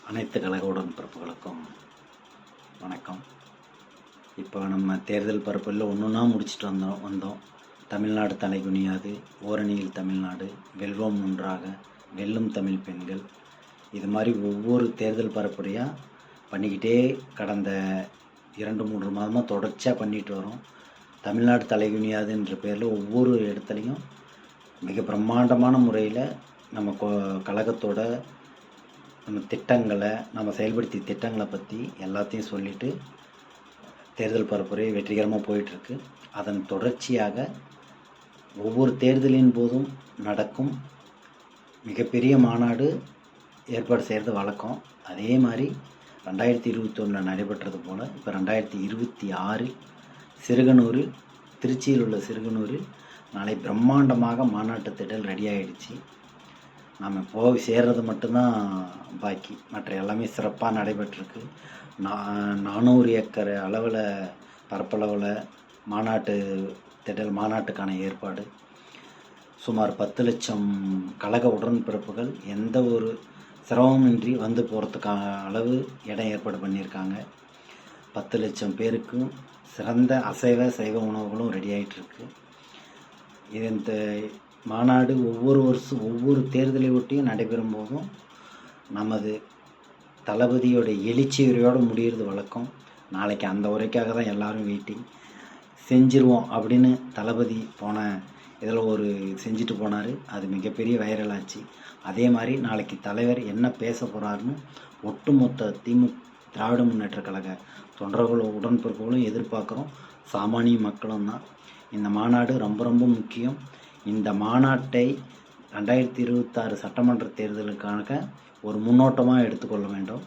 அனைத்து கழக உடன்பிறப்புகளுக்கும் வணக்கம். இப்போ நம்ம தேர்தல் பரப்பில் ஒன்றுன்னா முடிச்சுட்டு வந்தோம். தமிழ்நாடு தலைகுனியாது, ஓரணியில் தமிழ்நாடு, வெல்வோம் ஒன்றாக, வெல்லும் தமிழ் பெண்கள், இது மாதிரி ஒவ்வொரு தேர்தல் பரப்புரையாக பண்ணிக்கிட்டே கடந்த 2-3 மாதமாக தொடர்ச்சியாக பண்ணிட்டு வரோம். தமிழ்நாடு தலைகுனியாதுன்ற பேரில் ஒவ்வொரு இடத்துலையும் மிக பிரம்மாண்டமான முறையில் நம்ம கழகத்தோட நம்ம திட்டங்களை, நம்ம செயல்படுத்திய திட்டங்களை பற்றி எல்லாத்தையும் சொல்லிவிட்டு தேர்தல் பரப்புரை வெற்றிகரமாக போயிட்டுருக்கு. அதன் தொடர்ச்சியாக ஒவ்வொரு தேர்தலின் போதும் நடக்கும் மிகப்பெரிய மாநாடு ஏற்பாடு செய்கிறது வழக்கம். அதே மாதிரி 2021 நடைபெற்றது போல் இப்போ 2026 சிறுகனூரில், திருச்சியில் உள்ள சிறுகனூரில் நாளை பிரம்மாண்டமாக மாநாட்டு திடல் ரெடி ஆகிடுச்சு. நம்ம போய் சேர்றது மட்டும்தான் பாக்கி, மற்ற எல்லாமே சிறப்பாக நடைபெற்றிருக்கு. 400 ஏக்கர் அளவில் பரப்பளவில் மாநாட்டு திடல், மாநாட்டுக்கான ஏற்பாடு. சுமார் 10 லட்சம் கழக உடன்பிறப்புகள் எந்த ஒரு சிரமமின்றி வந்து போகிறதுக்கான அளவு இடம் ஏற்பாடு பண்ணியிருக்காங்க. 10 லட்சம் பேருக்கும் சிறந்த அசைவ சைவ உணவுகளும் ரெடி ஆகிட்டுருக்கு. இந்த மாநாடு ஒவ்வொரு வருஷம் ஒவ்வொரு தேர்தலை ஒட்டியும் நடைபெறும் போதும் நமது தளபதியோட எழுச்சி உரையோடு முடிகிறது வழக்கம். நாளைக்கு அந்த உரைக்காக தான் எல்லோரும் வெயிட்டிங். செஞ்சிருவோம் அப்படின்னு தளபதி போன இதில் ஒரு செஞ்சுட்டு போனார், அது மிகப்பெரிய வைரல் ஆச்சு. அதே மாதிரி நாளைக்கு தலைவர் என்ன பேச போகிறாருன்னு ஒட்டுமொத்த திராவிட முன்னேற்ற கழக தொண்டர்களும் உடன்பிறப்புகளும் எதிர்பார்க்குறோம். சாமானிய மக்களும் தான். இந்த மாநாடு ரொம்ப ரொம்ப முக்கியம். இந்த மாநாட்டை 2026 சட்டமன்ற தேர்தலுக்காக ஒரு முன்னோட்டமாக எடுத்துக்கொள்ள வேண்டும்.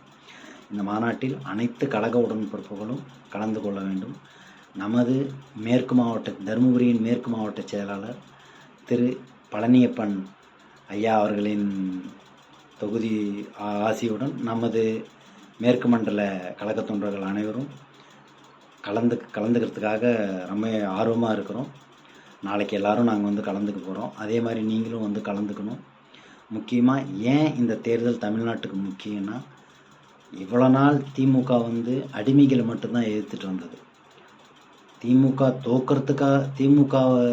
இந்த மாநாட்டில் அனைத்து கழக உடன்பிறப்புகளும் கலந்து கொள்ள வேண்டும். நமது மேற்கு மாவட்ட, தருமபுரியின் மேற்கு மாவட்ட செயலாளர் திரு பழனியப்பன் ஐயா அவர்களின் தொகுதி ஆசியுடன் நமது மேற்கு மண்டல கழக தொண்டர்கள் அனைவரும் கலந்துக்கிறதுக்காக ரொம்ப ஆர்வமாக இருக்கிறோம். நாளைக்கு எல்லோரும் நாங்கள் வந்து கலந்துக்க போகிறோம். அதே மாதிரி நீங்களும் வந்து கலந்துக்கணும். முக்கியமாக ஏன் இந்த தேர்தல் தமிழ்நாட்டுக்கு முக்கியம்னா, இவ்வளோ நாள் திமுக வந்து அடிமைகளை மட்டும்தான் எதிர்த்துட்டு வந்தது. திமுகவை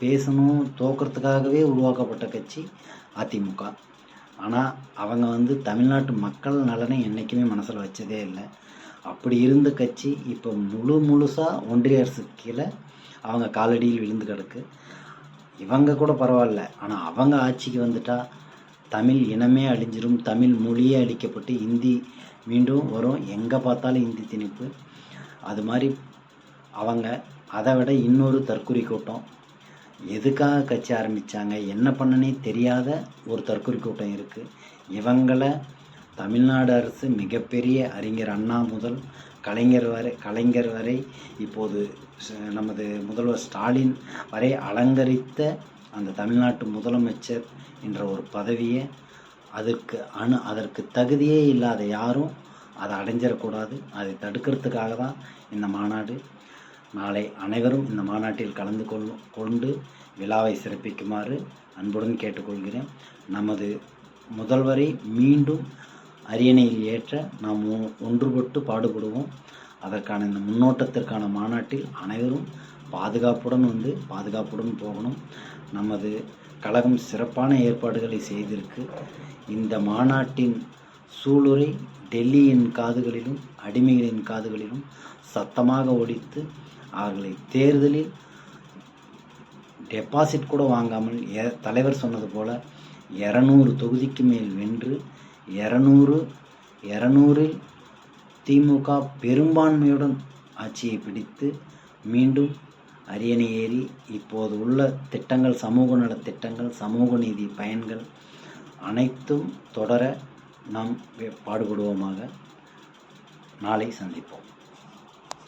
பேசணும், தோக்கிறதுக்காகவே உருவாக்கப்பட்ட கட்சி அதிமுக. ஆனால் அவங்க வந்து தமிழ்நாட்டு மக்கள் நலனை என்றைக்குமே மனசில் வச்சதே இல்லை. அப்படி இருந்த கட்சி இப்போ முழுசாக ஒன்றிய அரசுக்கு கீழே அவங்க காலடியில் விழுந்து கிடக்கு. இவங்க கூட பரவாயில்ல, ஆனால் அவங்க ஆட்சிக்கு வந்துட்டால் தமிழ் இனமே அழிஞ்சிரும், தமிழ் மொழியே அழிக்கப்பட்டு ஹிந்தி மீண்டும் வரும். எங்கே பார்த்தாலும் ஹிந்தி திணிப்பு. அது மாதிரி அவங்க அதை விட இன்னொரு தற்குறி கூட்டம், எதுக்காக கட்சி ஆரம்பித்தாங்க, என்ன பண்ணனே தெரியாத ஒரு தற்குறி கூட்டம் இருக்குது. இவங்களை தமிழ்நாடு அரசு மிகப்பெரிய அறிஞர் அண்ணா முதல் கலைஞர் வரை இப்போது நமது முதல்வர் ஸ்டாலின் வரை அலங்கரித்த அந்த தமிழ்நாட்டு முதலமைச்சர் என்ற ஒரு பதவியை அதற்கு தகுதியே இல்லாத யாரும் அதை அடைஞ்சிடக்கூடாது. அதை தடுக்கிறதுக்காக தான் இந்த மாநாடு. நாளை அனைவரும் இந்த மாநாட்டில் கலந்து கொண்டு விழாவை சிறப்பிக்குமாறு அன்புடன் கேட்டுக்கொள்கிறேன். நமது முதல்வரை மீண்டும் அரியணையில் ஏற்ற நாம் ஒன்றுபட்டு பாடுபடுவோம். அதற்கான இந்த முன்னோட்டத்திற்கான மாநாட்டில் அனைவரும் பாதுகாப்புடன் போகணும். நமது கழகம் சிறப்பான ஏற்பாடுகளை செய்திருக்கு. இந்த மாநாட்டின் சூளுரை டெல்லியின் காதுகளிலும் அடிமைகளின் காதுகளிலும் சத்தமாக ஒலித்து அவர்களை தேர்தலில் டெபாசிட் கூட வாங்காமல் தலைவர் சொன்னது போல் 200 தொகுதிக்கு மேல் வென்று 200 திமுக பெரும்பான்மையுடன் ஆட்சியை பிடித்து மீண்டும் அரியணை ஏறி இப்போது உள்ள திட்டங்கள், சமூக நலத் திட்டங்கள், சமூக நீதி பயன்கள் அனைத்தும் தொடர நாம் பாடுபடுவோமாக. நாளை சந்திப்போம்.